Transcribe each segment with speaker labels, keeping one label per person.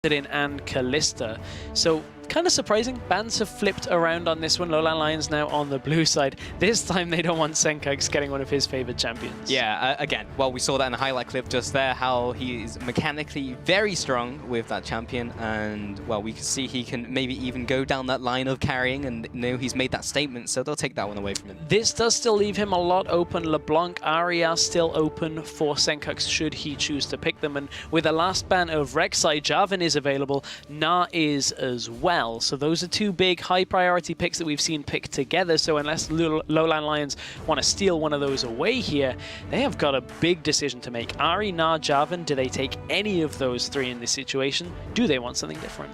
Speaker 1: in and Callista. So kind of surprising. Bans have flipped around on this one. LowLandLions now on the blue side. This time they don't want Senkux getting one of his favorite champions.
Speaker 2: Yeah, again, well, we saw that in the highlight clip just there, how he is mechanically very strong with that champion, and well, we can see he can maybe even go down that line of carrying, and you know, he's made that statement, so they'll take that one away from him.
Speaker 1: This does still leave him a lot open. LeBlanc, Ahri are still open for Senkux should he choose to pick them, and with the last ban of Rek'Sai, Jarvan is available, Na is as well. So those are two big high priority picks that we've seen picked together. So unless LowLandLions want to steal one of those away here, they have got a big decision to make. Ahri, Na, Jarvan, do they take any of those three in this situation? Do they want something different?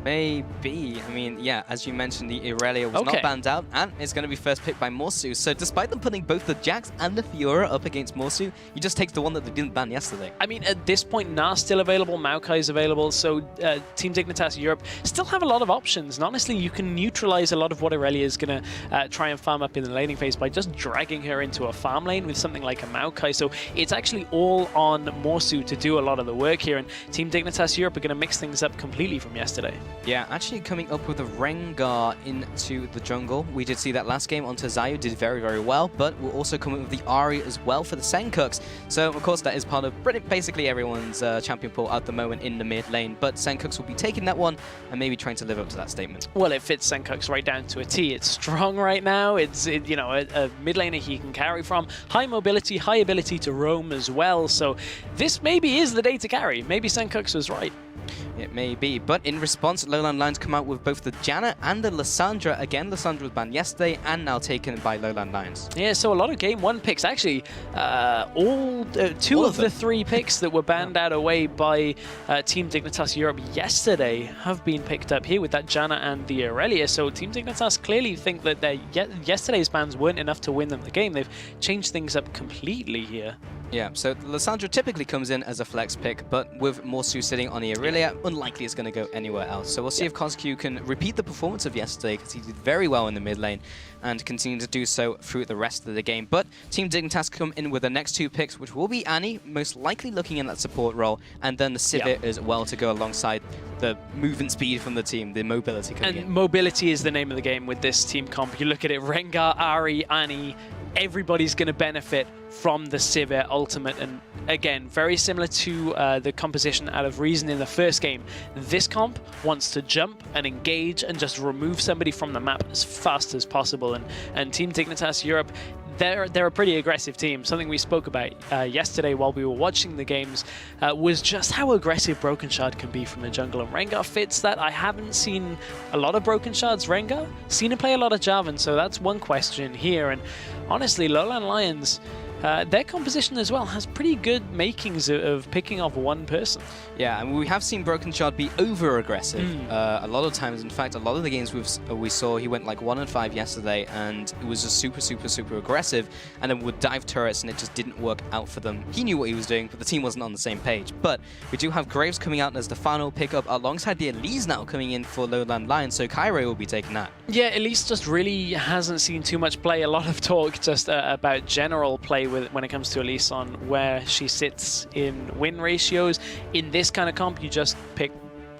Speaker 2: Maybe. I mean, yeah, as you mentioned, the Irelia was not banned out, and it's going to be first picked by Morsu. So despite them putting both the Jax and the Fiora up against Morsu, he just takes the one that they didn't ban yesterday. I
Speaker 1: mean, at this point, Na's still available, Maokai's available, so Team Dignitas Europe still have a lot of options. And honestly, you can neutralize a lot of what Irelia is going to try and farm up in the laning phase by just dragging her into a farm lane with something like a Maokai. So it's actually all on Morsu to do a lot of the work here, and Team Dignitas Europe are going to mix things up completely from yesterday.
Speaker 2: Yeah, actually coming up with a Rengar into the jungle. We did see that last game onto Zayu, did very, very well, but we'll also come up with the Ahri as well for the Senkux. So, of course, that is part of basically everyone's champion pool at the moment in the mid lane, but Senkux will be taking that one and maybe trying to live up to that statement.
Speaker 1: Well, it fits Senkux right down to a T. It's strong right now. It's you know, a mid laner he can carry from. High mobility, high ability to roam as well. So this maybe is the day to carry. Maybe Senkux was right.
Speaker 2: It may be, but in response, LowLandLions come out with both the Janna and the Lissandra. Again, Lissandra was banned yesterday and now taken by LowLandLions.
Speaker 1: Yeah, so a lot of game one picks. Actually, two of the three picks that were banned out away by Team Dignitas Europe yesterday have been picked up here with that Janna and the Irelia. So Team Dignitas clearly think that their yesterday's bans weren't enough to win them the game. They've changed things up completely here.
Speaker 2: Yeah, so Lissandra typically comes in as a flex pick, but with Morsu sitting on the Irelia, unlikely it's going to go anywhere else. So we'll see if Cosq can repeat the performance of yesterday, because he did very well in the mid lane and continue to do so through the rest of the game. But Team Dignitas come in with the next two picks, which will be Annie, most likely looking in that support role, and then the Sivir as well to go alongside the movement speed from the team, the mobility coming in.
Speaker 1: And mobility is the name of the game with this team comp. You look at it, Rengar, Ahri, Annie, everybody's going to benefit from the Sivir ultimate, and again, very similar to the composition out of Reason in the first game. This comp wants to jump and engage and just remove somebody from the map as fast as possible, and Team Dignitas Europe, they're a pretty aggressive team. Something we spoke about yesterday while we were watching the games was just how aggressive Broken Shard can be from the jungle, and Rengar fits that. I haven't seen a lot of Broken Shards Rengar, seen him play a lot of Jarvan, so that's one question here. And honestly, LowLandLions, their composition as well has pretty good makings of picking off one person.
Speaker 2: Yeah, and we have seen Broken Shard be over-aggressive a lot of times. In fact, a lot of the games we saw, he went like 1-5 yesterday, and it was just super, super, super aggressive, and then would dive turrets, and it just didn't work out for them. He knew what he was doing, but the team wasn't on the same page. But we do have Graves coming out as the final pickup, alongside the Elise now coming in for LowLandLions, so Kyrie will be taking that.
Speaker 1: Yeah, Elise just really hasn't seen too much play. A lot of talk just about general play when it comes to Elise on where she sits in win ratios. In this kind of comp, you just pick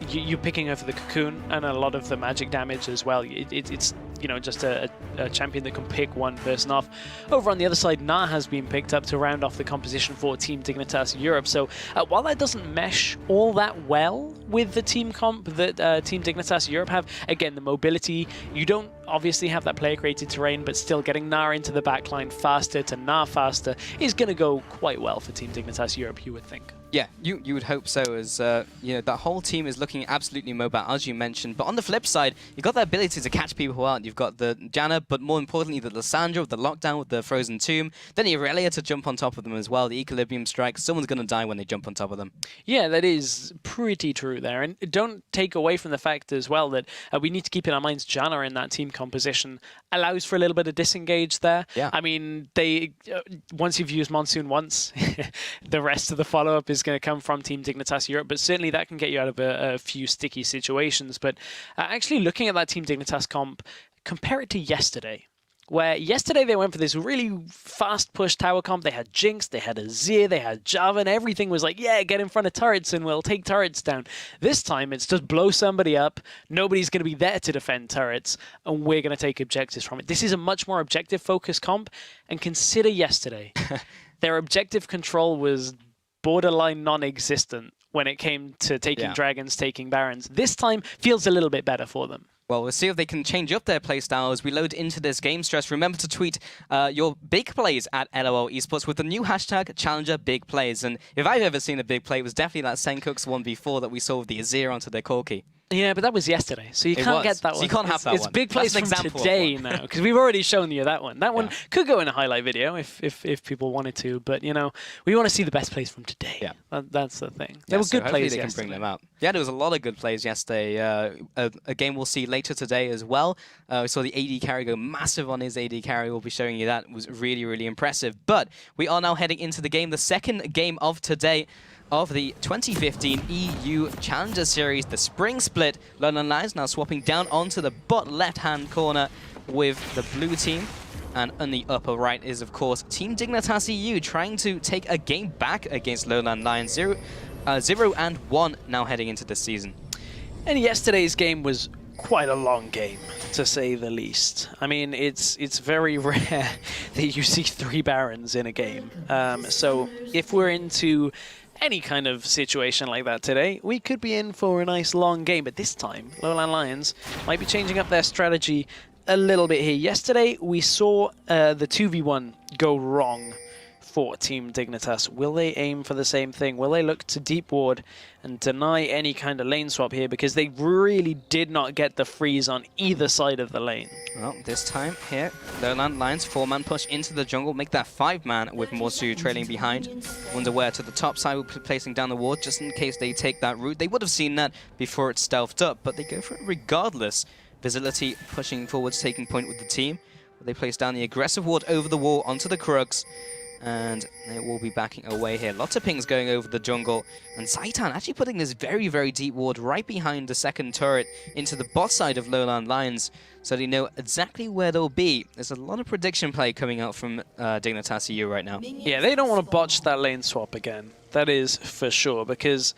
Speaker 1: you're picking her for the cocoon and a lot of the magic damage as well. It's you know, just a champion that can pick one person off. Over on the other side, Na has been picked up to round off the composition for Team Dignitas Europe. So while that doesn't mesh all that well with the team comp that Team Dignitas Europe have, again, the mobility, you don't obviously have that player-created terrain, but still getting Na into the backline faster to Na faster is going to go quite well for Team Dignitas Europe, you would think.
Speaker 2: Yeah, you would hope so, as you know, that whole team is looking absolutely mobile, as you mentioned. But on the flip side, you've got the ability to catch people out. You've got the Janna, but more importantly, the Lissandra with the lockdown with the Frozen Tomb. Then the Irelia to jump on top of them as well. The Equilibrium Strike. Someone's going to die when they jump on top of them. Yeah,
Speaker 1: that is pretty true there. And don't take away from the fact as well that we need to keep in our minds Janna in that team composition allows for a little bit of disengage there.
Speaker 2: Yeah.
Speaker 1: I mean, they once you've used Monsoon once, the rest of the follow-up is going to come from Team Dignitas Europe, but certainly that can get you out of a few sticky situations. But actually looking at that Team Dignitas comp, compare it to yesterday. where yesterday they went for this really fast push tower comp. They had Jinx, they had Azir, they had Java, and everything was like, yeah, get in front of turrets and we'll take turrets down. This time it's just blow somebody up, nobody's going to be there to defend turrets, and we're going to take objectives from it. This is a much more objective-focused comp, and consider yesterday. Their objective control was borderline non-existent when it came to taking dragons, taking barons. This time feels a little bit better for them.
Speaker 2: Well, we'll see if they can change up their playstyle as we load into this game stress. Remember to tweet your big plays at LLL Esports with the new hashtag #ChallengerBigPlays. And if I've ever seen a big play, it was definitely that Senkuk's 1v4 that we saw with the Azir onto their Corki.
Speaker 1: Yeah, but that was yesterday, so you can't get that one.
Speaker 2: So you can't have that one.
Speaker 1: It's big plays from today now, because we've already shown you that one. That one could go in a highlight video if people wanted to, but you know, we want to see the best plays from today.
Speaker 2: Yeah,
Speaker 1: that's the thing. There were good plays yesterday.
Speaker 2: They can bring them out. Yeah, there was a lot of good plays yesterday. A game we'll see later today as well. We saw the AD carry go massive on his AD carry. We'll be showing you that. It was really, really impressive. But we are now heading into the game, the second game of today, of the 2015 EU Challenger Series, the Spring Split. LowLandLions now swapping down onto the bot left-hand corner with the blue team. And on the upper right is, of course, Team Dignitas EU trying to take a game back against LowLandLions. 0-1 now heading into this season.
Speaker 1: And yesterday's game was quite a long game, to say the least. I mean, it's very rare that you see 3 barons in a game. So if we're into any kind of situation like that today, we could be in for a nice long game. But this time, LowLandLions might be changing up their strategy a little bit here. Yesterday, we saw the 2v1 go wrong for Team Dignitas. Will they aim for the same thing? Will they look to deep ward and deny any kind of lane swap here? Because they really did not get the freeze on either side of the lane.
Speaker 2: Well, this time here, LowLandLions 4-man push into the jungle, make that 5-man with Morsu trailing behind. Wonderware to the top side, placing down the ward just in case they take that route. They would have seen that before it's stealthed up, but they go for it regardless. Visibility pushing forwards, taking point with the team. They place down the aggressive ward over the wall onto the Krugs. And they will be backing away here. Lots of pings going over the jungle. And Zaitan actually putting this very, very deep ward right behind the second turret into the bot side of LowLandLions, so they know exactly where they'll be. There's a lot of prediction play coming out from Dignitas EU right now.
Speaker 1: Yeah, they don't want to botch that lane swap again. That is for sure, because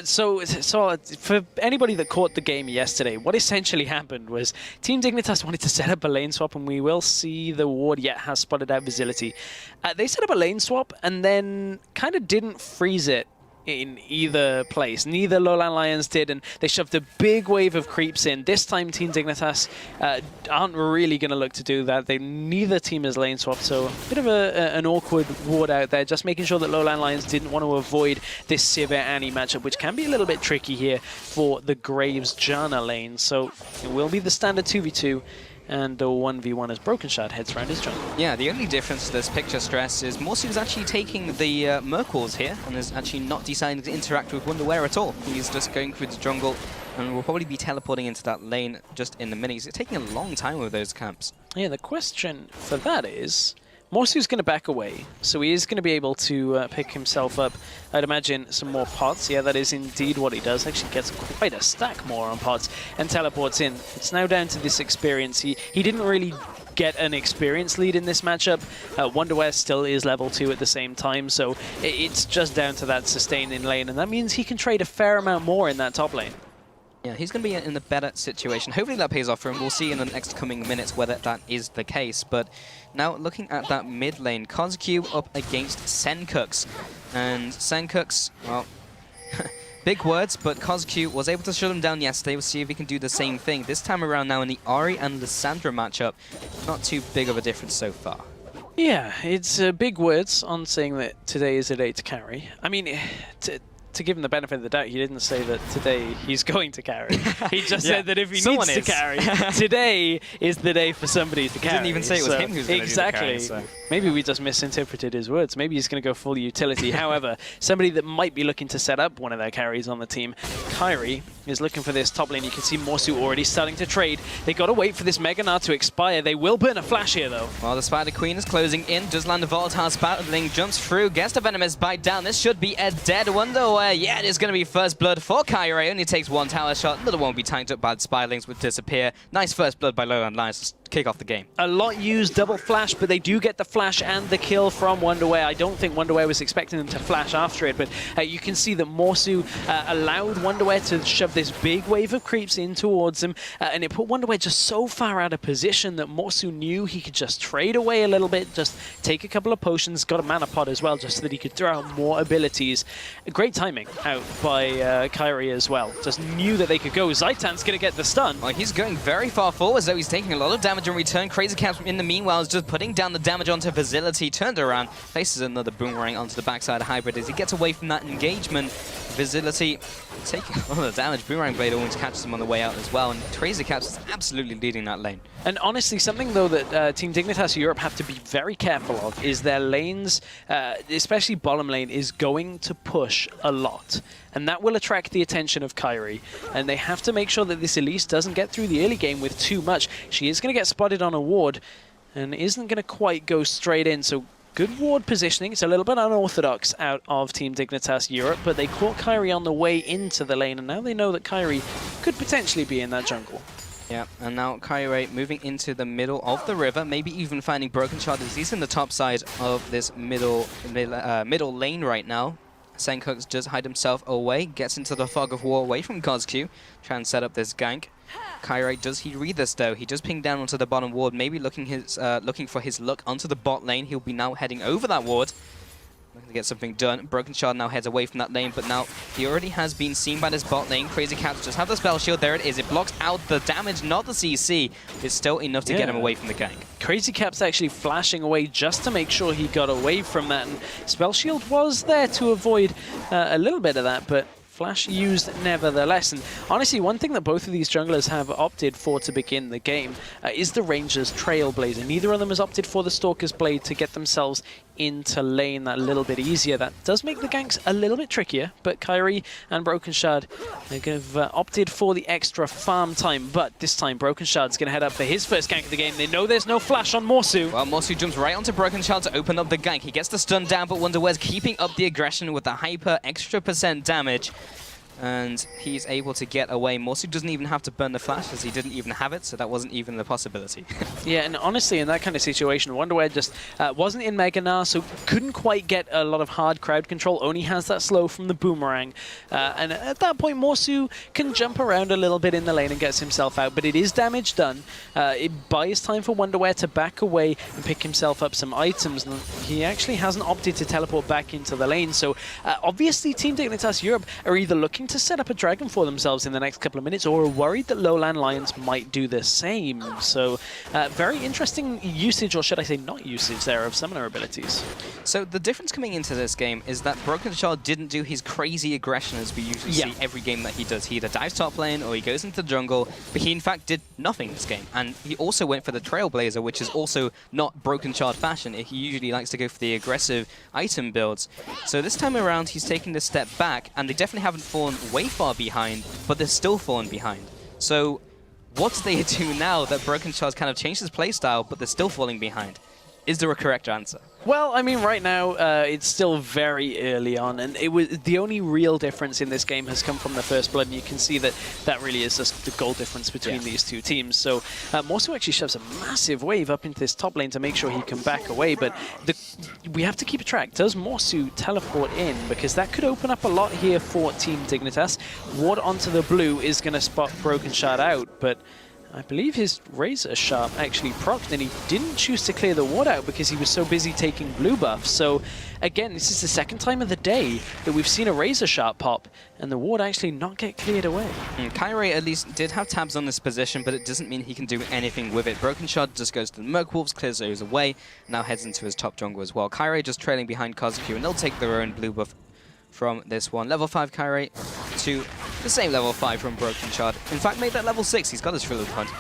Speaker 1: so for anybody that caught the game yesterday, what essentially happened was Team Dignitas wanted to set up a lane swap, and we will see the ward yet has spotted out Visibility. They set up a lane swap and then kind of didn't freeze it in either place. Neither LowLandLions did, and they shoved a big wave of creeps in. This time Team Dignitas aren't really going to look to do that. Neither team is lane swapped, so a bit of an awkward ward out there, just making sure that LowLandLions didn't want to avoid this Sivir Annie matchup, which can be a little bit tricky here for the Graves Janna lane. So it will be the standard 2v2, and the 1v1 as Broken Shard heads around his jungle.
Speaker 2: Yeah, the only difference to this picture stress is Morsu's actually taking the Merkles here and is actually not deciding to interact with Wonderware at all. He's just going through the jungle and will probably be teleporting into that lane just in a minute. He's taking a long time with those camps.
Speaker 1: Yeah, the question for that is, Morsu's going to back away, so he is going to be able to pick himself up, I'd imagine, some more pots. Yeah, that is indeed what he does. Actually gets quite a stack more on pots and teleports in. It's now down to this experience. He didn't really get an experience lead in this matchup. Wonderware still is level 2 at the same time, so it's just down to that sustain in lane, and that means he can trade a fair amount more in that top lane.
Speaker 2: Yeah, he's going to be in a better situation. Hopefully that pays off for him. We'll see in the next coming minutes whether that is the case. But now looking at that mid lane, KozQ up against Senkuk's. And Senkuk's, well, big words, but KozQ was able to shut him down yesterday. We'll see if he can do the same thing. This time around now in the Ahri and Lissandra matchup, not too big of a difference so far.
Speaker 1: Yeah, it's big words on saying that today is a day to carry. I mean, to give him the benefit of the doubt, he didn't say that today he's going to carry. He just said that if he needs to carry, today is the day for somebody to carry.
Speaker 2: He didn't even say it was him who's going to do the carry.
Speaker 1: So. Maybe we just misinterpreted his words. Maybe he's going to go full utility. However, somebody that might be looking to set up one of their carries on the team, Kyrie, is looking for this top lane. You can see Morsu already starting to trade. They got to wait for this Mega Gnar to expire. They will burn a flash here, though.
Speaker 2: Well, the Spider Queen is closing in. Does land a volatile battling, jumps through, gets the Venomous bite down. This should be a dead Wonderware. Yeah, it is going to be first blood for Kyrie. Only takes one tower shot. Another one will be tanked up by the Spiderlings, would disappear. Nice first blood by LowLandLions. kick off the game.
Speaker 1: A lot used double flash, but they do get the flash and the kill from Wonderware. I don't think Wonderware was expecting them to flash after it, but you can see that Morsu allowed Wonderware to shove this big wave of creeps in towards him, and it put Wonderware just so far out of position that Morsu knew he could just trade away a little bit, just take a couple of potions, got a mana pod as well, just so that he could throw out more abilities. Great timing out by Kyrie as well. Just knew that they could go. Zaitan's going to get the stun.
Speaker 2: Well, he's going very far forward, so he's taking a lot of damage in return. Crazy Caps in the meanwhile is just putting down the damage onto Facility, turned around, places another boomerang onto the backside of Hybrid as he gets away from that engagement. Facility taking a lot of damage. Boomerang Blade almost catches him on the way out as well, and Crazy Caps is absolutely leading that lane. And
Speaker 1: honestly, something though that Team Dignitas Europe have to be very careful of is their lanes, especially bottom lane, is going to push a lot. And that will attract the attention of Kyrie. And they have to make sure that this Elise doesn't get through the early game with too much. She is going to get spotted on a ward and isn't going to quite go straight in. So good ward positioning. It's a little bit unorthodox out of Team Dignitas Europe, but they caught Kyrie on the way into the lane, and now they know that Kyrie could potentially be in that jungle.
Speaker 2: Yeah, and now Kyrie moving into the middle of the river, maybe even finding Broken Shard as he's in the top side of this middle lane right now. Senkux just hide himself away, gets into the fog of war away from Cosq, try and set up this gank. Kyrie, does he read this though? He does ping down onto the bottom ward, maybe looking for his luck onto the bot lane. He'll be now heading over that ward. Looking to get something done. Broken Shard now heads away from that lane, but now he already has been seen by this bot lane. Crazy Cats just have the spell shield. There it is. It blocks out the damage, not the CC. It's still enough to get him away from the gank.
Speaker 1: Crazy Cap's actually flashing away just to make sure he got away from that. And spell shield was there to avoid a little bit of that, but flash used nevertheless. And honestly, one thing that both of these junglers have opted for to begin the game is the Ranger's Trailblazer. Neither of them has opted for the Stalker's Blade to get themselves into lane that little bit easier. That does make the ganks a little bit trickier, but Kyrie and Broken Shard, they're going to have opted for the extra farm time, but this time Broken Shard's going to head up for his first gank of the game. They know there's no flash on Morsu.
Speaker 2: Well, Morsu jumps right onto Broken Shard to open up the gank. He gets the stun down, but Wonderware's keeping up the aggression with the hyper extra % damage. And he's able to get away. Morsu doesn't even have to burn the flash, as he didn't even have it, so that wasn't even the possibility.
Speaker 1: Yeah, and honestly, in that kind of situation, Wonderware just wasn't in Mega Gnar, so couldn't quite get a lot of hard crowd control, only has that slow from the boomerang. And at that point, Morsu can jump around a little bit in the lane and gets himself out, but it is damage done. It buys time for Wonderware to back away and pick himself up some items, and he actually hasn't opted to teleport back into the lane. So obviously, Team Dignitas Europe are either looking to set up a dragon for themselves in the next couple of minutes or are worried that LowLandLions might do the same. So very interesting usage, or should I say not usage there, of summoner abilities.
Speaker 2: So the difference coming into this game is that Broken Shard didn't do his crazy aggression as we usually see every game that he does. He either dives top lane or he goes into the jungle, but he in fact did nothing this game. And he also went for the Trailblazer, which is also not Broken Shard fashion. He usually likes to go for the aggressive item builds. So this time around, he's taking this step back, and they definitely haven't fallen way far behind, but they're still falling behind. So what do they do now that Broken Shard's kind of changed his playstyle, but they're still falling behind? Is there a correct answer?
Speaker 1: Well, I mean, right now, it's still very early on, and it was the only real difference in this game has come from the First Blood, and you can see that that really is just the goal difference between these two teams. So Morsu actually shoves a massive wave up into this top lane to make sure he can back away, but we have to keep a track. Does Morsu teleport in? Because that could open up a lot here for Team Dignitas. Ward onto the blue is going to spot Broken Shard out, but I believe his Razor Sharp actually procced, and he didn't choose to clear the ward out because he was so busy taking blue buffs. So again, this is the second time of the day that we've seen a Razor Sharp pop and the ward actually not get cleared away.
Speaker 2: Kyrie at least did have tabs on this position, but it doesn't mean he can do anything with it. Broken Shard just goes to the Merc Wolves, clears those away, now heads into his top jungle as well. Kyrie just trailing behind Cosq, and they'll take their own blue buff from this one. Level 5 Kyrie to the same level 5 from Broken Shard. In fact, made that level 6. He's got his Thriller Punch.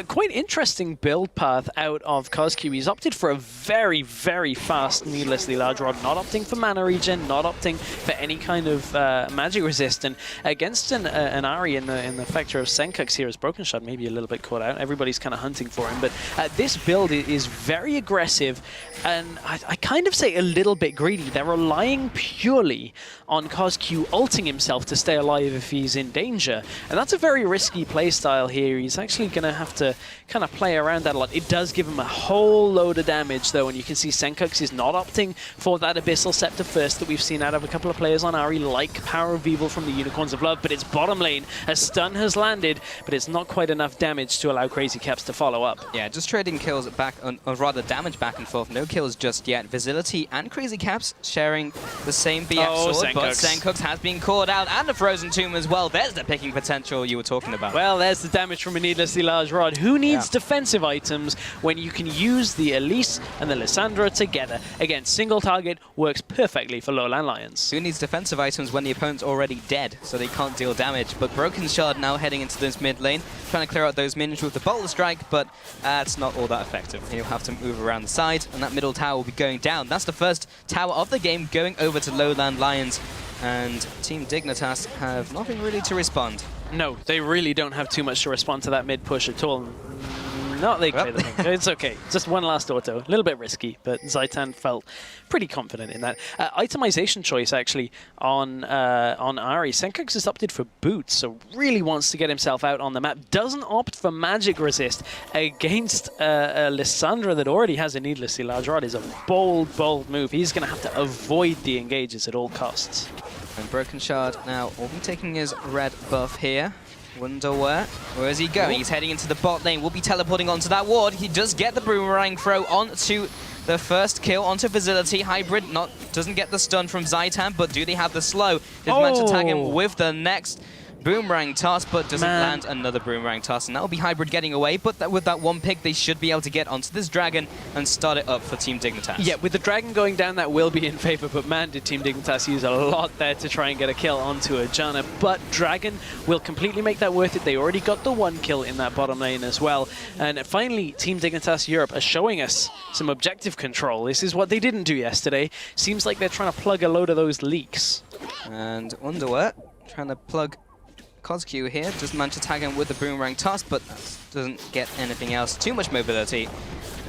Speaker 1: Quite interesting build path out of Cosq. He's opted for a very, very fast Needlessly Large Rod, not opting for mana regen, not opting for any kind of magic resist. And against an Ahri in the factor of Senkux here, as Broken Shard maybe a little bit caught out. Everybody's kind of hunting for him. But this build is very aggressive, and I kind of say a little bit greedy. They're relying purely on Cosq ulting himself to stay alive if he's in danger. And that's a very risky playstyle here. He's actually going to have to kind of play around that a lot. It does give him a whole load of damage, though, and you can see Senkux is not opting for that Abyssal Scepter first that we've seen out of a couple of players on Ahri, like Power of Evil from the Unicorns of Love, but it's bottom lane. A stun has landed, but it's not quite enough damage to allow Crazy Caps to follow up.
Speaker 2: Yeah, just trading kills back, or rather damage back and forth. No kills just yet. Visibility and Crazy Caps sharing the same BF sword, but Senkux has been called out, and a Frozen Tomb as well. There's the picking potential you were talking about.
Speaker 1: Well, there's the damage from a needlessly large rod. Who needs defensive items when you can use the Elise and the Lissandra together? Again, single target works perfectly for LowLandLions.
Speaker 2: Who needs defensive items when the opponent's already dead, so they can't deal damage? But Broken Shard now heading into this mid lane, trying to clear out those minions with the Boulder Strike, but it's not all that effective. He'll have to move around the side, and that middle tower will be going down. That's the first tower of the game going over to LowLandLions, and Team Dignitas have nothing really to respond.
Speaker 1: No, they really don't have too much to respond to that mid push at all. Not they clear the thing. It's okay. Just one last auto. A little bit risky, but Zaitan felt pretty confident in that. Itemization choice, actually, on Ahri. Senkux has opted for boots, so really wants to get himself out on the map. Doesn't opt for magic resist against Lissandra that already has a needlessly large rod. Is a bold, bold move. He's going to have to avoid the engages at all costs.
Speaker 2: And Broken Shard now will be taking his red buff here. Wonder where is he going? He's heading into the bot lane. Will be teleporting onto that ward. He does get the boomerang throw onto the first kill onto Facility. Hybrid doesn't get the stun from Zaitan, but do they have the slow? Just managed to tag him with the next boomerang toss, but doesn't land another boomerang toss, and that'll be Hybrid getting away. But with that one pick, they should be able to get onto this dragon and start it up for Team Dignitas.
Speaker 1: Yeah, with the dragon going down, that will be in favor, but man, did Team Dignitas use a lot there to try and get a kill onto a Janna. But dragon will completely make that worth it. They already got the one kill in that bottom lane as well. And finally, Team Dignitas Europe are showing us some objective control. This is what they didn't do yesterday. Seems like they're trying to plug a load of those leaks.
Speaker 2: And Underwear trying to plug Cosq here, just managed to tag him with the boomerang toss, but doesn't get anything else. Too much mobility,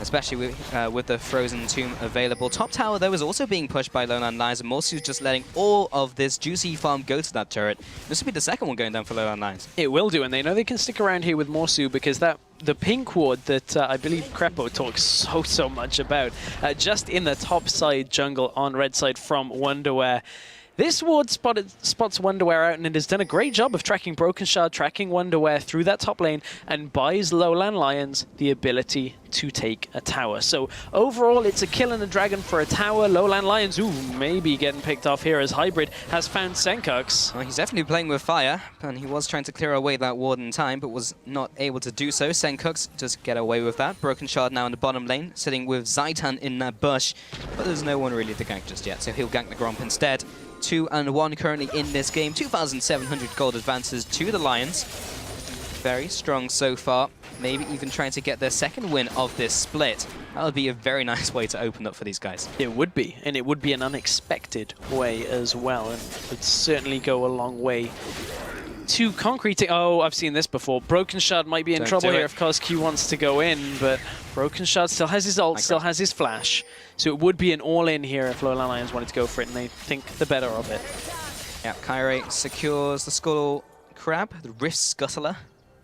Speaker 2: especially with the Frozen Tomb available. Top tower, though, is also being pushed by LowLandLions, and Morsu's just letting all of this juicy farm go to that turret. This will be the second one going down for LowLandLions.
Speaker 1: It will do, and they know they can stick around here with Morsu because the pink ward that I believe Crepo talks so much about, just in the top side jungle on red side from Wonderwear. This ward spots Wonderwear out, and it has done a great job of tracking Broken Shard, tracking Wonderwear through that top lane, and buys LowLandLions the ability to take a tower. So overall, it's a kill and a dragon for a tower. LowLandLions, ooh, maybe getting picked off here as Hybrid has found Senkux.
Speaker 2: Well, he's definitely playing with fire, and he was trying to clear away that ward in time, but was not able to do so. Senkux just get away with that. Broken Shard now in the bottom lane, sitting with Zaitan in that bush, but there's no one really to gank just yet, so he'll gank the Gromp instead. 2-1 currently in this game. 2,700 gold advances to the Lions. Very strong so far. Maybe even trying to get their second win of this split. That would be a very nice way to open up for these guys.
Speaker 1: It would be, and it would be an unexpected way as well, and would certainly go a long way to concreting. Oh, I've seen this before. Broken Shard might be in trouble here if Cosq wants to go in, but Broken Shard still has his ult, still has his flash. So it would be an all-in here if LowLandLions wanted to go for it, and they think the better of it.
Speaker 2: Yeah, Kyrie secures the Scuttle Crab, the Rift Scuttler,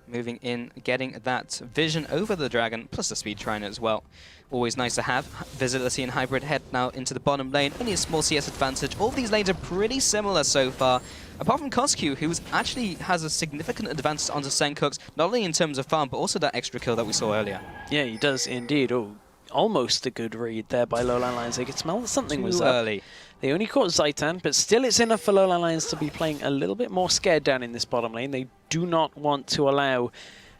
Speaker 2: moving in, getting that vision over the dragon, plus the speed Trine as well. Always nice to have. Visibility and Hybrid head now into the bottom lane. Only a small CS advantage. All of these lanes are pretty similar so far. Apart from Cosq, who actually has a significant advantage onto Senkux, not only in terms of farm, but also that extra kill that we saw earlier.
Speaker 1: Yeah, he does indeed. Oh, almost a good read there by LowLandLions. They could smell that something was up.
Speaker 2: Early.
Speaker 1: They only caught Zaitan, but still it's enough for LowLandLions to be playing a little bit more scared down in this bottom lane. They do not want to allow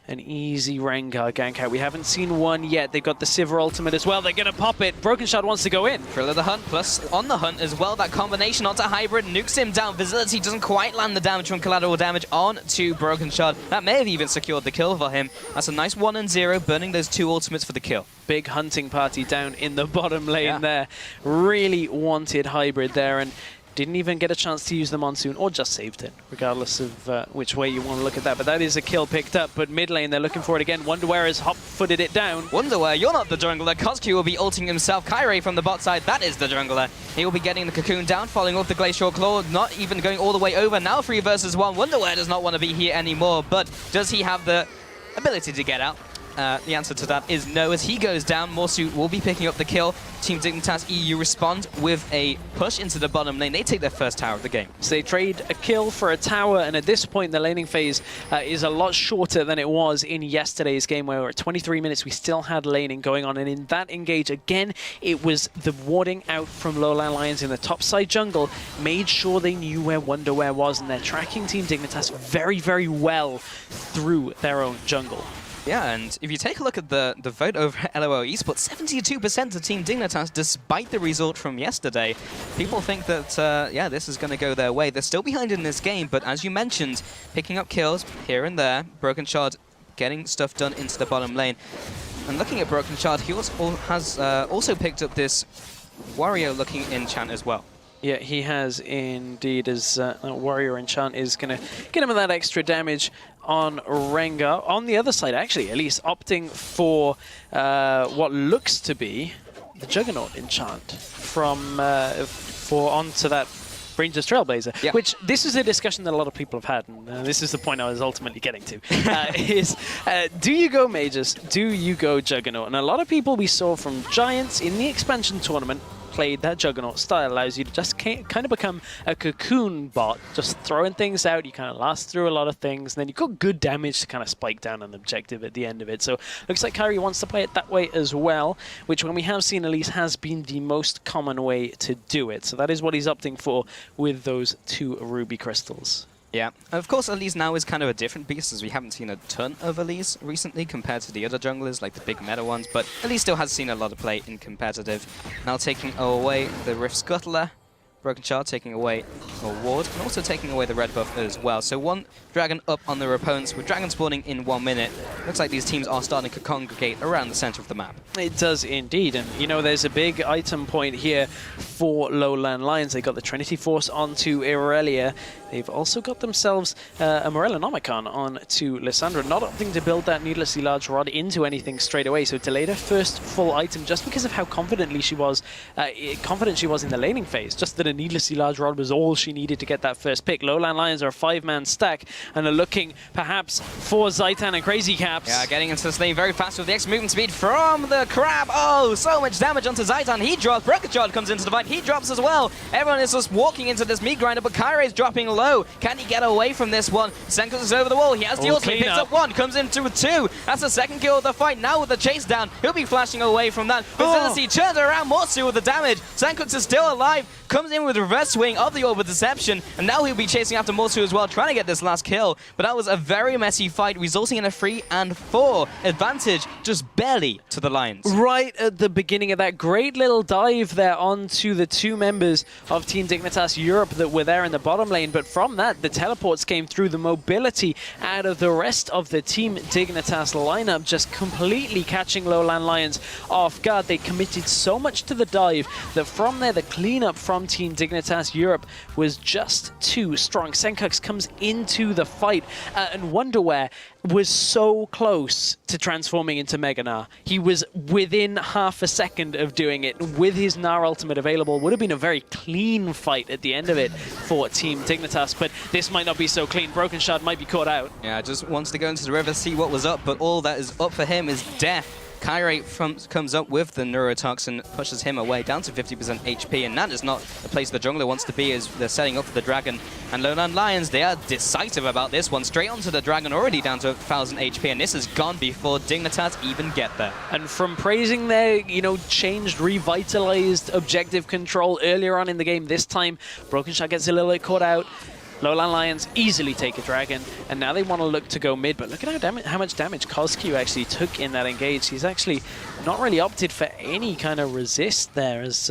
Speaker 1: an easy Rengar gank out. We haven't seen one yet. They've got the Sivir ultimate as well. They're going to pop it. Broken Shard wants to go in.
Speaker 2: Thrill of the Hunt, plus on the hunt as well. That combination onto Hybrid nukes him down. Visibility doesn't quite land the damage from collateral damage onto Broken Shard. That may have even secured the kill for him. That's a nice 1-0, burning those two ultimates for the kill.
Speaker 1: Big hunting party down in the bottom lane there. Really wanted Hybrid there, and didn't even get a chance to use the Monsoon, or just saved it, regardless of which way you want to look at that. But that is a kill picked up, but mid lane, they're looking for it again. Wonderwear has hop-footed it down.
Speaker 2: Wonderwear, you're not the jungler. Cosq will be ulting himself. Kyrie from the bot side, that is the jungler. He will be getting the Cocoon down, following off the Glacial Claw, not even going all the way over. Now 3 versus 1. Wonderwear does not want to be here anymore, but does he have the ability to get out? the answer to that is no. As he goes down, Morsu will be picking up the kill. Team Dignitas EU respond with a push into the bottom lane. They take their first tower of the game.
Speaker 1: So they trade a kill for a tower, and at this point the laning phase is a lot shorter than it was in yesterday's game, where we're at 23 minutes we still had laning going on, and in that engage again it was the warding out from LowLandLions in the top side jungle made sure they knew where Wonderware was, and they're tracking Team Dignitas very, very well through their own jungle.
Speaker 2: Yeah, and if you take a look at the vote over at LLL Esports, 72% of Team Dignitas, despite the result from yesterday. People think that, yeah, this is going to go their way. They're still behind in this game, but as you mentioned, picking up kills here and there. Broken Shard getting stuff done into the bottom lane. And looking at Broken Shard, he has also picked up this warrior-looking enchant as well.
Speaker 1: Yeah, he has indeed. His warrior enchant is going to get him that extra damage on Rengar. On the other side, actually, at least opting for what looks to be the Juggernaut enchant from onto that Ranger's Trailblazer.
Speaker 2: Yeah.
Speaker 1: Which this is a discussion that a lot of people have had, and this is the point I was ultimately getting to. Do you go Mages? Do you go Juggernaut? And a lot of people we saw from Giants in the expansion tournament played that Juggernaut style. Allows you to just kind of become a cocoon bot, just throwing things out. You kind of last through a lot of things, and then you've got good damage to kind of spike down an objective at the end of it. So looks like Kyrie wants to play it that way as well, which when we have seen at least has been the most common way to do it. So that is what he's opting for with those 2 ruby crystals.
Speaker 2: Yeah, of course Elise now is kind of a different beast, as we haven't seen a ton of Elise recently compared to the other junglers, like the big meta ones, but Elise still has seen a lot of play in competitive. Now taking away the Rift Scuttler, Broken Shard taking away a ward, and also taking away the red buff as well. So 1 dragon up on their opponents, with dragon spawning in 1 minute. Looks like these teams are starting to congregate around the center of the map. It
Speaker 1: does indeed, and you know, there's a big item point here for LowLandLions. They got the Trinity Force onto Irelia. They've also got themselves a Morellonomicon onto Lissandra, not opting to build that needlessly large rod into anything straight away. So delayed her first full item just because of how confident she was in the laning phase. Just that a needlessly large rod was all she needed to get that first pick. LowLandLions are a 5-man stack and are looking perhaps for Zaitan and Crazy Caps.
Speaker 2: Yeah, getting into this lane very fast with the X movement speed from the Crab. Oh, so much damage onto Zaitan. He drops. Broken Shard comes into the fight. He drops as well. Everyone is just walking into this meat grinder, but Kyrie's dropping low. Can he get away from this one? Senkus is over the wall. He has the ultimate. Picks up 1. Comes into 2. That's the second kill of the fight. Now with the chase down, he'll be flashing away from that. Vicinity turns around Morsu with the damage. Senkus is still alive. Comes in with reverse swing of the Orb of Deception, and now he'll be chasing after Morsu as well, trying to get this last kill. But that was a very messy fight, resulting in a 3-4 advantage, just barely to the Lions.
Speaker 1: Right at the beginning of that great little dive there onto the 2 members of Team Dignitas Europe that were there in the bottom lane. But from that, the teleports came through, the mobility out of the rest of the Team Dignitas lineup, just completely catching LowLandLions off guard. They committed so much to the dive that from there, the cleanup from Team Dignitas Europe was just too strong. Senkux comes into the fight, and Wonderware was so close to transforming into Mega Gnar. He was within half a second of doing it. With his Gnar ultimate available, would have been a very clean fight at the end of it for Team Dignitas, but this might not be so clean. Broken Shard might be caught out.
Speaker 2: Yeah, just wants to go into the river, see what was up, but all that is up for him is death. Kyrie comes up with the Neurotoxin, pushes him away down to 50% HP, and that is not the place the jungler wants to be as they're setting up for the dragon. And LowLandLions, they are decisive about this one. Straight onto the dragon, already down to 1000 HP, and this is gone before Dignitas even get there.
Speaker 1: And from praising their, changed, revitalized objective control earlier on in the game, this time Broken Shard gets a little bit caught out. LowLandLions easily take a dragon, and now they want to look to go mid, but look at how much damage CosQ actually took in that engage. He's actually not really opted for any kind of resist there, as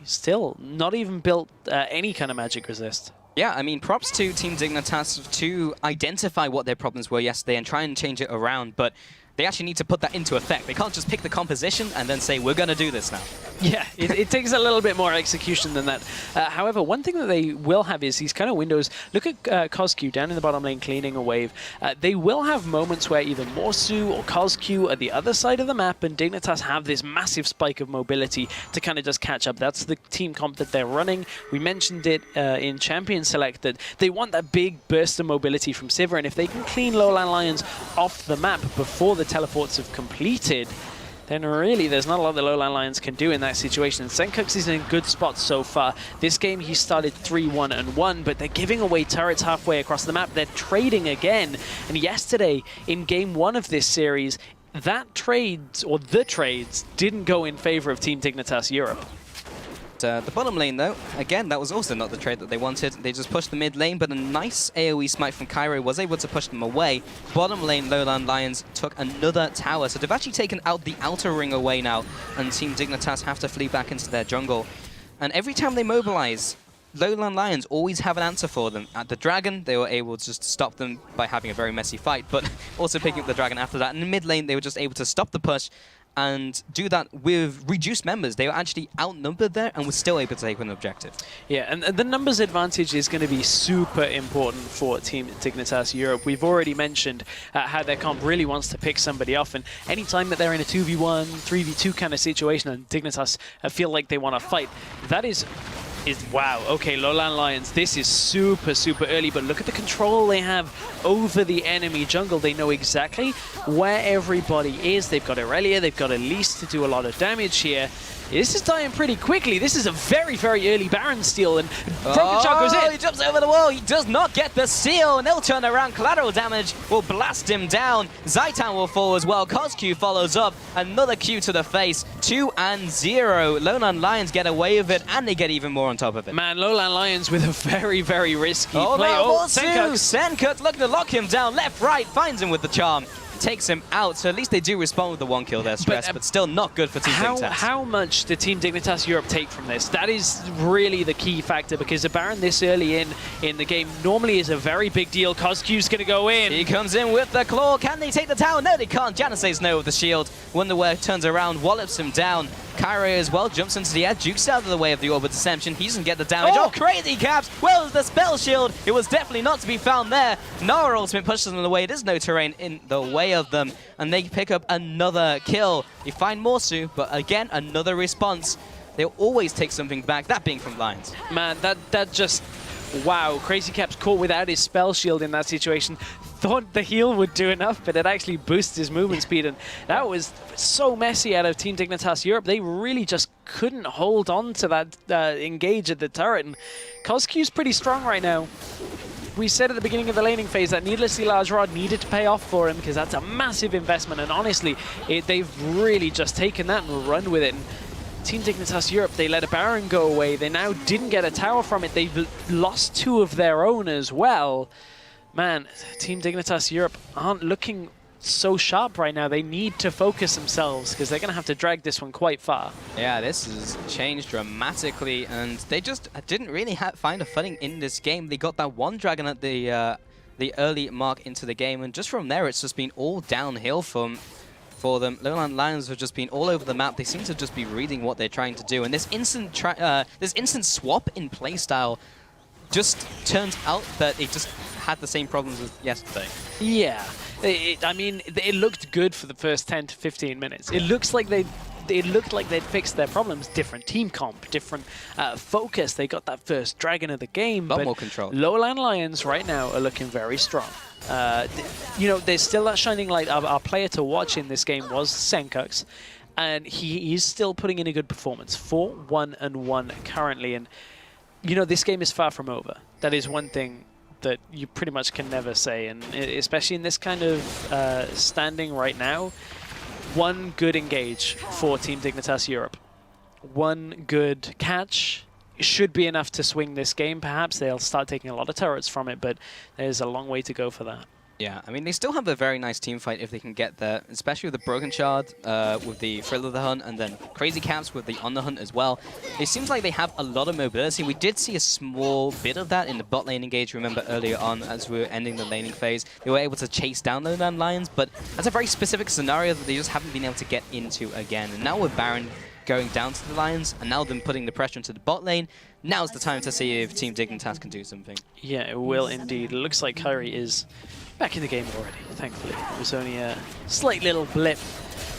Speaker 1: he's still not even built any kind of magic resist.
Speaker 2: Yeah, I mean, props to Team Dignitas to identify what their problems were yesterday and try and change it around, but they actually need to put that into effect. They can't just pick the composition and then say, we're going to do this now.
Speaker 1: Yeah, it takes a little bit more execution than that. However, one thing that they will have is these kind of windows. Look at CosQ down in the bottom lane cleaning a wave. They will have moments where either Morsu or CosQ are the other side of the map, and Dignitas have this massive spike of mobility to kind of just catch up. That's the team comp that they're running. We mentioned it in Champion Select that they want that big burst of mobility from Sivir, and if they can clean LowLandLions off the map before the teleports have completed, then really there's not a lot the LowLandLions can do in that situation. Senkux is in a good spot so far. This game he started 3-1-1, but they're giving away turrets halfway across the map. They're trading again. And yesterday, in game 1 of this series, that trades, or the trades, didn't go in favor of Team Dignitas Europe.
Speaker 2: The bottom lane, though, again, that was also not the trade that they wanted. They just pushed the mid lane, but a nice AoE smite from Cairo was able to push them away. Bottom lane, LowLandLions took another tower, so they've actually taken out the outer ring away now, and Team Dignitas have to flee back into their jungle. And every time they mobilize, LowLandLions always have an answer for them. At the Dragon, they were able to just stop them by having a very messy fight, but also picking up the Dragon after that. In the mid lane, they were just able to stop the push and do that with reduced members. They were actually outnumbered there and were still able to take an objective.
Speaker 1: Yeah, and the numbers advantage is going to be super important for Team Dignitas Europe. We've already mentioned how their comp really wants to pick somebody off, and anytime that they're in a 2v1, 3v2 kind of situation and Dignitas feel like they want to fight, that is wow. Okay, LowLandLions, this is super early, but look at the control they have over the enemy jungle. They know exactly where everybody is. They've got Aurelia, they've got Elise to do a lot of damage here. This is dying pretty quickly. This is a very early Baron steal, and Broken Shot goes in.
Speaker 2: He jumps over the wall. He does not get the seal, and they'll turn around. Collateral damage will blast him down. Zaitan will fall as well. CosQ follows up. Another Q to the face. 2-0. LowLandLions get away with it, and they get even more on top of it.
Speaker 1: Man, LowLandLions with a very risky play.
Speaker 2: Oh, Senkux looking to lock him down. Left, right, finds him with the charm. Takes him out, so at least they do respond with the 1 kill there, Stress, but still not good for Team Dignitas.
Speaker 1: How much did Team Dignitas Europe take from this? That is really the key factor, because a Baron this early in the game normally is a very big deal. CosQ's going to go in.
Speaker 2: He comes in with the claw. Can they take the tower? No, they can't. Janna says no with the shield. Wonderware turns around, wallops him down. Cairo as well jumps into the edge. Duke's out of the way of the Orb of Deception. He doesn't get the damage. Oh, crazy caps! Where was the spell shield? It was definitely not to be found there. Nara ultimate pushes them away. There's no terrain in the way of them, and they pick up another kill. They find Morsu, but again, another response. They'll always take something back, that being from Lions.
Speaker 1: Man, that just... Wow, Crazy Caps caught without his spell shield in that situation. Thought the heal would do enough, but it actually boosts his movement speed, and that was so messy out of Team Dignitas Europe. They really just couldn't hold on to that engage at the turret, and CosQ's pretty strong right now. We said at the beginning of the laning phase that needlessly large rod needed to pay off for him, because that's a massive investment, and honestly, they've really just taken that and run with it. And Team Dignitas Europe, they let a Baron go away. They now didn't get a tower from it. They've lost 2 of their own as well. Man, Team Dignitas Europe aren't looking so sharp right now. They need to focus themselves, because they're going to have to drag this one quite far.
Speaker 2: Yeah, this has changed dramatically, and they just didn't really find a footing in this game. They got that 1 dragon at the early mark into the game, and just from there, it's just been all downhill for them. LowLandLions have just been all over the map. They seem to just be reading what they're trying to do, and this instant swap in playstyle just turns out that it just had the same problems as yesterday.
Speaker 1: Yeah, I mean, it looked good for the first 10 to 15 minutes. It looked like they'd fixed their problems. Different team comp, different focus. They got that first dragon of the game.
Speaker 2: But more control.
Speaker 1: LowLandLions right now are looking very strong. You know, there's still that shining light. Our player to watch in this game was Senkux, and he is still putting in a good performance. 4-1-1 currently, and you know, this game is far from over. That is one thing that you pretty much can never say, and especially in this kind of standing right now. 1 good engage for Team Dignitas Europe. 1 good catch should be enough to swing this game. Perhaps they'll start taking a lot of turrets from it, but there's a long way to go for that.
Speaker 2: Yeah, I mean, they still have a very nice team fight if they can get there, especially with the Broken Shard, with the Thrill of the Hunt, and then Crazy Caps with the On the Hunt as well. It seems like they have a lot of mobility. We did see a small bit of that in the bot lane engage, remember, earlier on as we were ending the laning phase. They were able to chase down the LowLandLions, but that's a very specific scenario that they just haven't been able to get into again. And now with Baron going down to the Lions, and now them putting the pressure into the bot lane, now's the time to see if Team Dignitas can do something.
Speaker 1: Yeah, it will indeed. It looks like Kyrie is back in the game already, thankfully. It was only a slight little blip,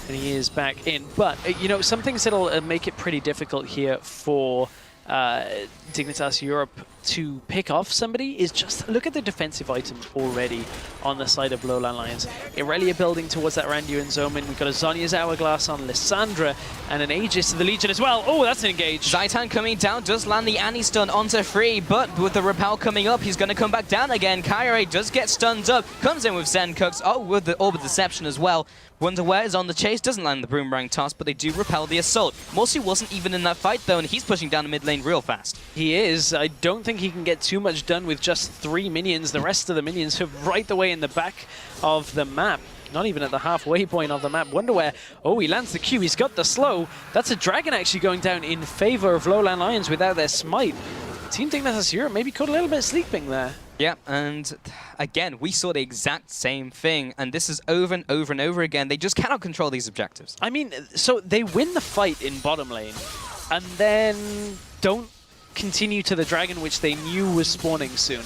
Speaker 1: and he is back in. But, you know, some things that'll make it pretty difficult here for Dignitas Europe to pick off somebody is just look at the defensive items already on the side of LowLandLions. Irelia building towards that Randuin Zoman. We've got a Zhonya's Hourglass on Lissandra and an Aegis to the Legion as well. Oh, that's an engage.
Speaker 2: Zaitan coming down, does land the Annie stun onto Free, but with the repel coming up, he's going to come back down again. Kyrie does get stunned up, comes in with Zencooks, oh, with the Orb of Deception as well. Wonderware is on the chase, doesn't land the Boomerang toss, but they do repel the assault. Morsu wasn't even in that fight though, and he's pushing down the mid lane real fast.
Speaker 1: He is. I don't think he can get too much done with just 3 minions. The rest of the minions are right the way in the back of the map. Not even at the halfway point of the map. Wonderware, oh, he lands the Q, he's got the slow. That's a Dragon actually going down in favor of LowLandLions without their smite. Team Dignitas Europe maybe caught a little bit sleeping there.
Speaker 2: Yeah, and again, we saw the exact same thing, and this is over and over and over again. They just cannot control these objectives.
Speaker 1: I mean, so they win the fight in bottom lane, and then don't continue to the Dragon, which they knew was spawning soon,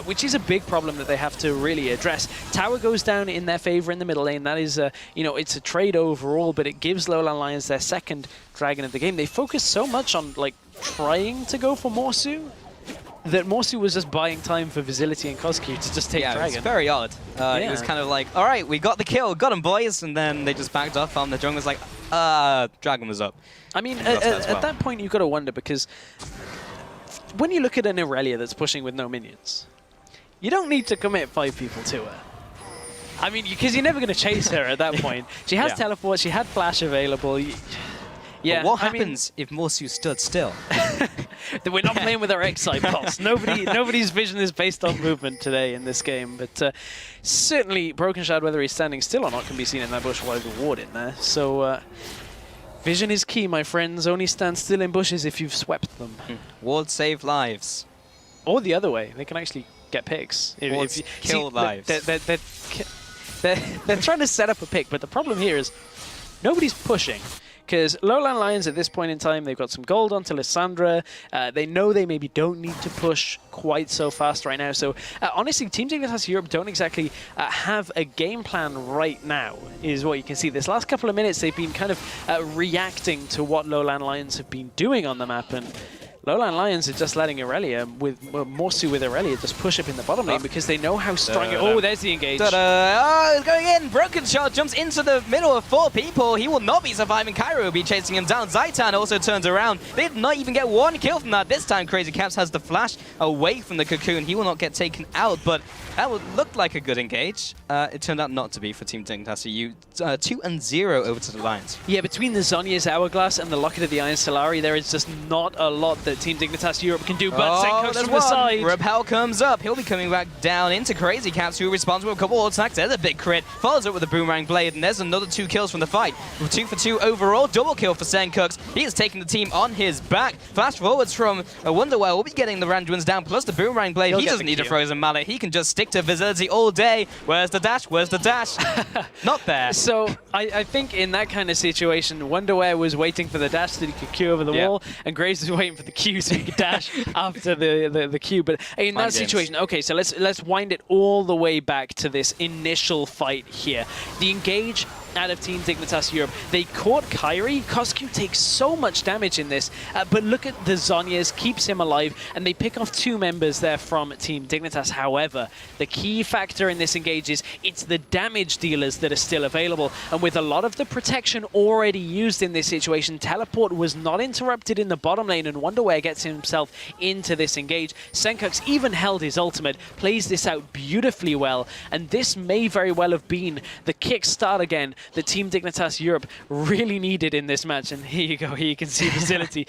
Speaker 1: which is a big problem that they have to really address. Tower goes down in their favor in the middle lane. That is, you know, it's a trade overall, but it gives LowLandLions their second Dragon of the game. They focus so much on, like, trying to go for Morsu, that Morsu was just buying time for Vizility and Koskyu to just take Dragon.
Speaker 2: It's very odd. It was kind of like, all right, we got the kill, got him, boys, and then they just backed off, and the jungle was like, Dragon was up.
Speaker 1: I mean, at that point, you've got to wonder, because when you look at an Irelia that's pushing with no minions, you don't need to commit 5 people to her. I mean, because you're never going to chase her at that point. She has teleport, she had flash available. Yeah,
Speaker 2: but what happens if Morsu stood still?
Speaker 1: We're not playing with our X-Side pulse. Nobody's vision is based on movement today in this game, but certainly Broken Shard, whether he's standing still or not, can be seen in that bush while there's a ward in there. So vision is key, my friends. Only stand still in bushes if you've swept them.
Speaker 2: Wards save lives.
Speaker 1: Or the other way, they can actually get picks.
Speaker 2: Wards kill lives.
Speaker 1: They're trying to set up a pick, but the problem here is nobody's pushing. Because LowLandLions at this point in time, they've got some gold onto Lissandra. They know they maybe don't need to push quite so fast right now. So honestly, Team Dignitas Europe don't exactly have a game plan right now, is what you can see. This last couple of minutes, they've been kind of reacting to what LowLandLions have been doing on the map. And LowLandLions are just letting Irelia, Morsu with Irelia, just push up in the bottom lane because they know how strong Oh, there's the engage.
Speaker 2: Oh, it's going in. Broken Shard jumps into the middle of 4 people. He will not be surviving. Kyrie will be chasing him down. Zaitan also turns around. They did not even get 1 kill from that. This time, Crazy Caps has the flash away from the cocoon. He will not get taken out, but that would look like a good engage. It turned out not to be for Team Dignitas. 2-0 over to the Lions.
Speaker 1: Yeah, between the Zhonya's Hourglass and the Locket of the Iron Solari, there is just not a lot that Team Dignitas Europe can do, but Zencooks from the side.
Speaker 2: Repel comes up. He'll be coming back down into Crazy Caps, who responds with a couple of attacks. There's a big crit. Follows up with a Boomerang Blade, and there's another 2 kills from the fight. 2 for 2 overall. Double kill for Zencooks. He is taking the team on his back. Flash forwards from Wonderwell. We'll be getting the Randuins down, plus the Boomerang Blade. He doesn't need a Frozen Mallet. He can just stick to Vizility all day. Where's the dash? Where's the dash? Not there.
Speaker 1: So I think in that kind of situation, Wonderware was waiting for the dash so he could Q over the wall, and Graves was waiting for the Q so he could dash after the Q. But in that situation, okay, so let's wind it all the way back to this initial fight here. The engage out of Team Dignitas Europe. They caught Kyrie. Koskyu takes so much damage in this, but look at the Zhonya's, keeps him alive, and they pick off 2 members there from Team Dignitas. However, the key factor in this engage is it's the damage dealers that are still available, and with a lot of the protection already used in this situation, teleport was not interrupted in the bottom lane, and Wonderware gets himself into this engage. Zencooks even held his ultimate, plays this out beautifully well, and this may very well have been the kickstart again that Team Dignitas Europe really needed in this match. And here you go, here you can see Vizility.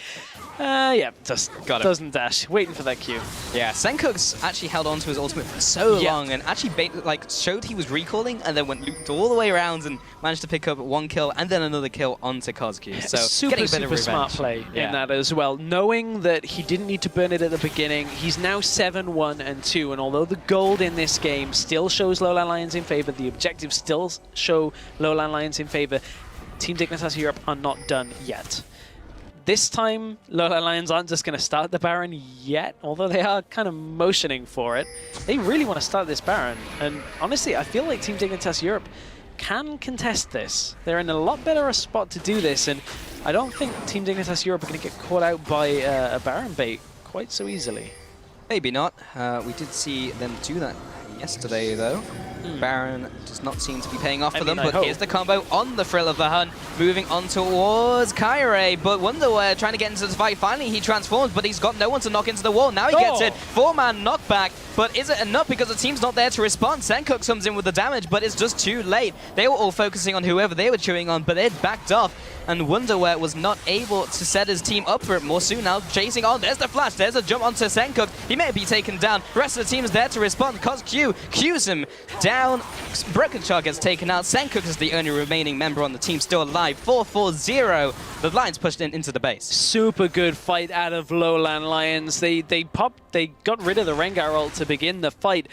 Speaker 1: Yeah, just doesn't dash, waiting for that Q.
Speaker 2: Yeah, Zencooks actually held on to his ultimate for so long and actually showed he was recalling and then went looped all the way around and managed to pick up 1 kill and then another kill onto Koskyu. So
Speaker 1: super smart play in that as well. Knowing that he didn't need to burn it at the beginning, he's now 7-1-2, and although the gold in this game still shows LowLandLions in favor, the objectives still show LowLandLions in favor, Team Dignitas Europe are not done yet. This time, LowLandLions aren't just going to start the Baron yet, although they are kind of motioning for it. They really want to start this Baron, and honestly, I feel like Team Dignitas Europe can contest this. They're in a lot better a spot to do this, and I don't think Team Dignitas Europe are going to get caught out by a Baron bait quite so easily.
Speaker 2: Maybe not. We did see them do that yesterday, though. Baron does not seem to be paying off for them, but here's the combo on the Thrill of the Hunt, moving on towards Kyrie, but Wonderwear trying to get into the fight. Finally, he transforms, but he's got no one to knock into the wall. Now he gets it. 4-man knockback, but is it enough because the team's not there to respond? Sencook comes in with the damage, but it's just too late. They were all focusing on whoever they were chewing on, but they'd backed off, and Wonderwear was not able to set his team up for it. Morsu now chasing on. There's the flash. There's a jump onto Sencook. He may be taken down. The rest of the team is there to respond. CosQ cues him down. Broken Shard gets taken out. Sencook is the only remaining member on the team still alive. 4-4-0. The Lions pushed into the base.
Speaker 1: Super good fight out of LowLandLions. They got rid of the Rengar ult to begin the fight,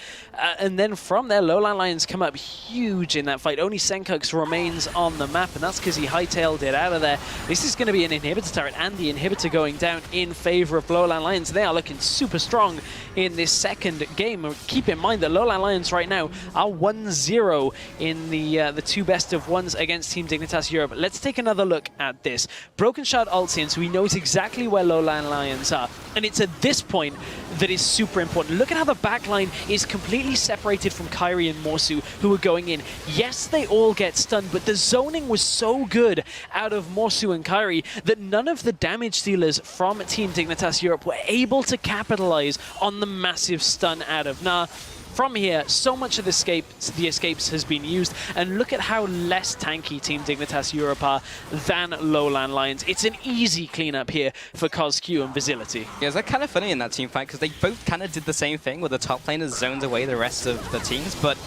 Speaker 1: and then from there, LowLandLions come up huge in that fight. Only Sencook remains on the map, and that's because he hightailed it out of there. This is going to be an inhibitor turret, and the inhibitor going down in favor of LowLandLions. They are looking super strong in this second game. Keep in mind that LowLandLions right now are 1-0 in the two best of ones against Team Dignitas Europe. Let's take another look at this. Broken Shard ults in, so he knows exactly where LowLandLions are, and it's at this point that is super important. Look at how the backline is completely separated from Kyrie and Morsu, who are going in. Yes, they all get stunned, but the zoning was so good out of Morsu and Kyrie that none of the damage dealers from Team Dignitas Europe were able to capitalize on the massive stun out of Nah. From here, so much of the escapes has been used, and look at how less tanky Team Dignitas Europe are than LowLandLions. It's an easy cleanup here for CosQ and Visility.
Speaker 2: Yeah, it's kind of funny in that team fight, because they both kind of did the same thing, where the top laners zoned away the rest of the teams, but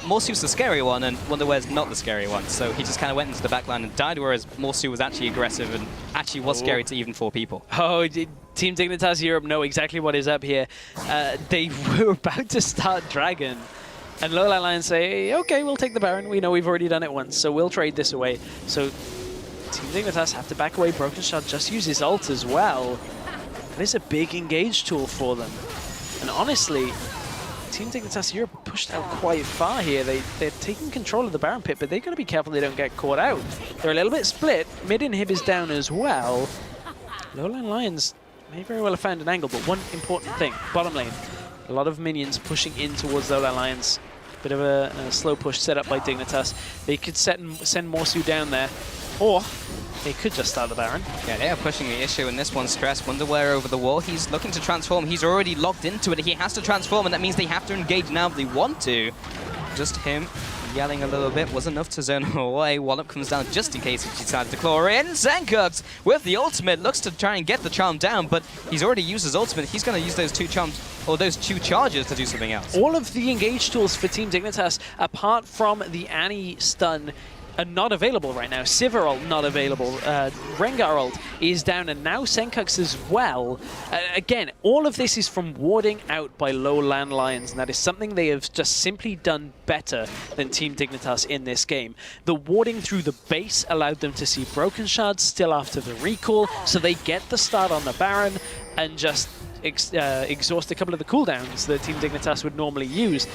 Speaker 2: Morsu's the scary one, and Wonderwear's not the scary one, so he just kind of went into the backline and died, whereas Morsu was actually aggressive and actually was scary to even 4 people.
Speaker 1: Oh, Team Dignitas Europe know exactly what is up here. They were about to start Dragon, and LowLandLions say, okay, we'll take the Baron. We know we've already done it once, so we'll trade this away. So Team Dignitas have to back away. Broken Shard just use his ult as well. That is a big engage tool for them. And honestly, Team Dignitas Europe pushed out quite far here. They're taking control of the Baron pit, but they've got to be careful they don't get caught out. They're a little bit split. Mid inhib is down as well. LowLandLions may very well have found an angle, but one important thing, bottom lane. A lot of minions pushing in towards LowLandLions. Bit of a slow push set up by Dignitas. They could send Morsu down there, or they could just start the Baron.
Speaker 2: Yeah, they are pushing the issue in this one. Stress, Wonderwear over the wall. He's looking to transform. He's already locked into it. He has to transform, and that means they have to engage now if they want to. Just him yelling a little bit was enough to zone him away. Wallop comes down just in case he decides to claw in. Sencook with the ultimate looks to try and get the charm down, but he's already used his ultimate. He's going to use those 2 charms, or those 2 charges, to do something else.
Speaker 1: All of the engage tools for Team Dignitas, apart from the Annie stun, are not available right now. Sivir ult not available. Rengar ult is down, and now Sencook's as well. Again, all of this is from warding out by LowLandLions, and that is something they have just simply done better than Team Dignitas in this game. The warding through the base allowed them to see Broken Shards still after the recall, so they get the start on the Baron and just exhaust a couple of the cooldowns that Team Dignitas would normally use.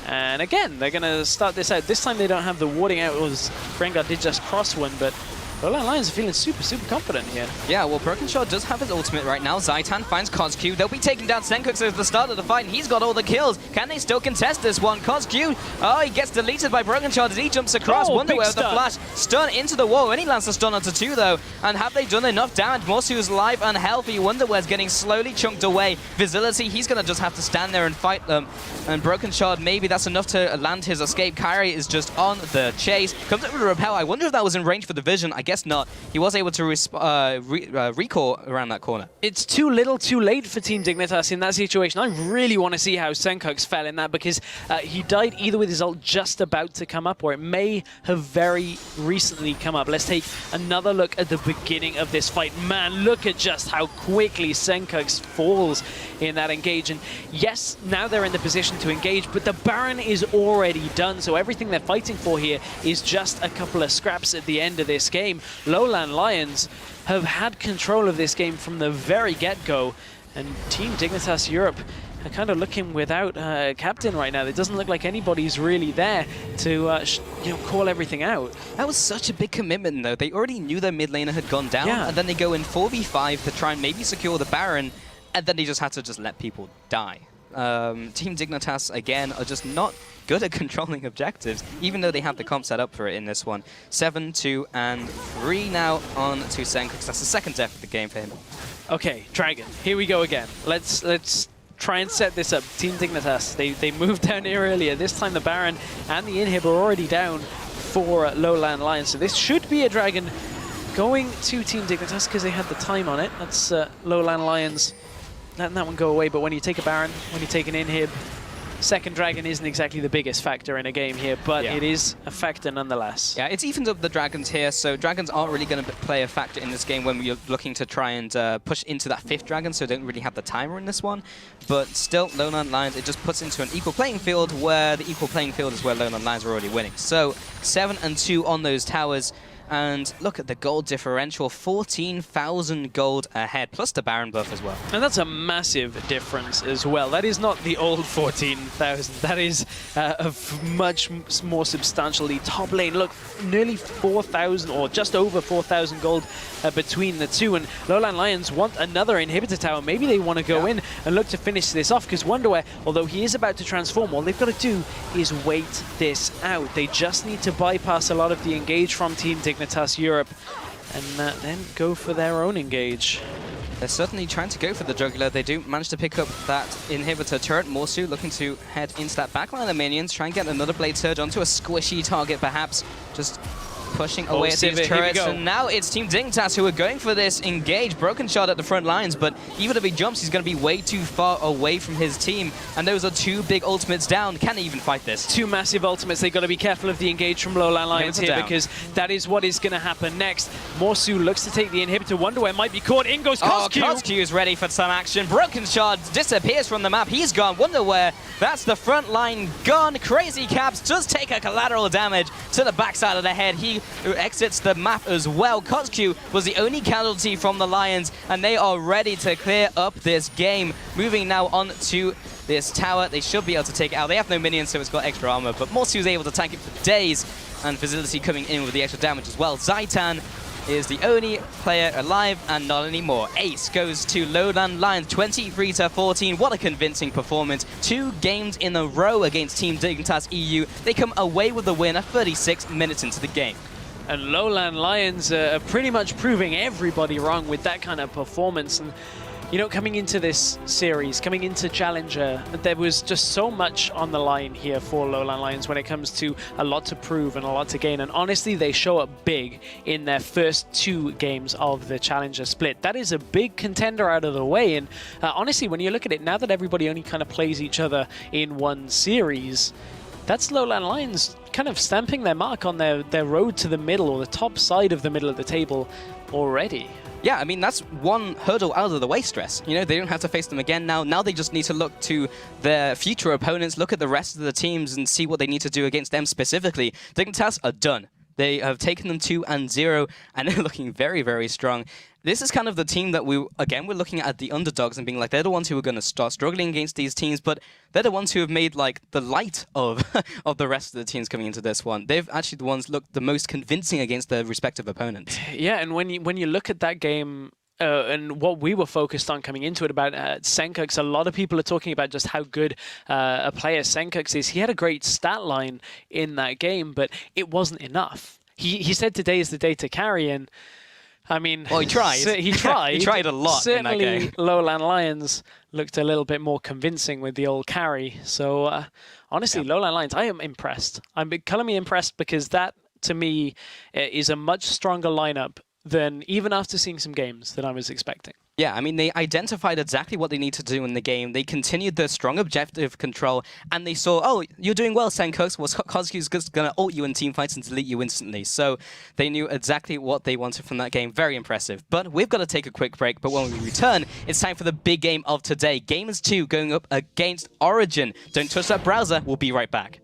Speaker 1: And again, they're going to start this out. This time they don't have the warding out. Rengar did just cross one, but LowLandLions are feeling super, super confident here. Yeah,
Speaker 2: well, Broken Shard does have his ultimate right now. Zaitan finds CosQ. They'll be taking down Sencook at the start of the fight, and he's got all the kills. Can they still contest this one? CosQ, oh, he gets deleted by Broken Shard as he jumps across. Wonderwear with the flash. Stun into the wall. Only lands the stun onto 2, though. And have they done enough damage? Morsu is alive and healthy. Wonderwear's getting slowly chunked away. Visility, he's going to just have to stand there and fight them. And Broken Shard, maybe that's enough to land his escape. Kyrie is just on the chase. Comes up with a repel. I wonder if that was in range for the vision. I guess not. He was able to recall around that corner.
Speaker 1: It's too little too late for Team Dignitas in that situation. I really want to see how Sencook fell in that, because he died either with his ult just about to come up, or it may have very recently come up. Let's take another look at the beginning of this fight. Man, look at just how quickly Sencook falls in that engage. And yes, now they're in the position to engage, but the Baron is already done, so everything they're fighting for here is just a couple of scraps at the end of this game. LowLandLions have had control of this game from the very get-go, and Team Dignitas Europe are kind of looking without a captain right now. It doesn't look like anybody's really there to call everything out.
Speaker 2: That was such a big commitment, though. They already knew their mid laner had gone down, and then they go in 4v5 to try and maybe secure the Baron. and then they just had to just let people die. Team Dignitas, again, are just not good at controlling objectives, even though they have the comp set up for it in this one. 7, 2, and 3 now on to Senkox. That's the second death of the game for him.
Speaker 1: Okay, Dragon, here we go again. Let's try and set this up. Team Dignitas, they moved down here earlier. This time the Baron and the Inhib are already down for LowLandLions. So this should be a Dragon going to Team Dignitas because they had the time on it. That's LowLandLions letting that one go away. But when you take a Baron, when you take an Inhib, second Dragon isn't exactly the biggest factor in a game here, but it is a factor nonetheless.
Speaker 2: Yeah, it's evened up the Dragons here, so Dragons aren't really going to play a factor in this game when we're looking to try and push into that 5th Dragon, so they don't really have the timer in this one. But still, LowLandLions, it just puts into an equal playing field where the equal playing field is where LowLandLions are already winning. So 7 and 2 on those towers. And look at the gold differential, 14,000 gold ahead, plus the Baron buff as well.
Speaker 1: And that's a massive difference as well. That is not the old 14,000. That is a much more substantially top lane. Look, nearly 4,000 or just over 4,000 gold between the two. And LowLandLions want another inhibitor tower. Maybe they want to go in and look to finish this off, because Wonderwear, although he is about to transform, all they've got to do is wait this out. They just need to bypass a lot of the engage from Team Dignitas Europe and then go for their own engage.
Speaker 2: They're certainly trying to go for the jugular. They do manage to pick up that inhibitor turret. Morsu looking to head into that backline of minions, try and get another Blade Surge onto a squishy target perhaps. Just pushing away at these turrets, and now it's Team Dignitas who are going for this engage. Broken Shot at the front lines, but even if he jumps, he's going to be way too far away from his team, and those are 2 big ultimates down. Can he even fight this?
Speaker 1: 2 massive ultimates. They've got to be careful of the engage from LowLandLions here, because that is what is going to happen next. Morsu looks to take the inhibitor. Wonderwear might be caught. In goes Koskyu.
Speaker 2: Oh, Koskyu is ready for some action. Broken Shot disappears from the map. He's gone. Wonderwear, that's the front line gone. Crazy Caps does take a collateral damage to the backside of the head. He exits the map as well. Koskyu was the only casualty from the Lions, and they are ready to clear up this game. Moving now on to this tower. They should be able to take it out. They have no minions, so it's got extra armor, but Morsu is able to tank it for days, and Facility coming in with the extra damage as well. Zaitan is the only player alive, and not anymore. Ace goes to LowLandLions, 23-14. What a convincing performance. 2 games in a row against Team Dignitas EU. They come away with the win at 36 minutes into the game.
Speaker 1: And LowLandLions are pretty much proving everybody wrong with that kind of performance. And you know, coming into this series, coming into Challenger, there was just so much on the line here for LowLandLions when it comes to a lot to prove and a lot to gain. And honestly, they show up big in their first 2 games of the Challenger split. That is a big contender out of the way. And honestly, when you look at it, now that everybody only kind of plays each other in one series, that's LowLandLions kind of stamping their mark on their road to the middle, or the top side of the middle of the table already.
Speaker 2: Yeah, I mean, that's one hurdle out of the way, Stress. You know, they don't have to face them again now. Now they just need to look to their future opponents, look at the rest of the teams and see what they need to do against them specifically. Dignitas are done. They have taken them 2-0, and they're looking very, very strong. This is kind of the team that we're looking at the underdogs and being like, they're the ones who are going to start struggling against these teams, but they're the ones who have made like the light of of the rest of the teams coming into this one. They've actually the ones looked the most convincing against their respective opponents. Yeah,
Speaker 1: and when you look at that game, and what we were focused on coming into it about Senkox, a lot of people are talking about just how good a player Senkox is. He had a great stat line in that game, but it wasn't enough. He said today is the day to carry, and I mean,
Speaker 2: well, he tried.
Speaker 1: He tried.
Speaker 2: He tried a lot in that game.
Speaker 1: Certainly, LowLandLions looked a little bit more convincing with the old carry. So, honestly, LowLandLions, I am impressed. I'm calling me impressed because that, to me, is a much stronger lineup than even after seeing some games that I was expecting.
Speaker 2: Yeah, I mean, they identified exactly what they need to do in the game. They continued their strong objective control, and they saw, oh, you're doing well, Senkox. Well, Koskyu's just going to ult you in team fights and delete you instantly. So they knew exactly what they wanted from that game. Very impressive. But we've got to take a quick break. But when we return, it's time for the big game of today. Gamers 2 going up against Origin. Don't touch that browser. We'll be right back.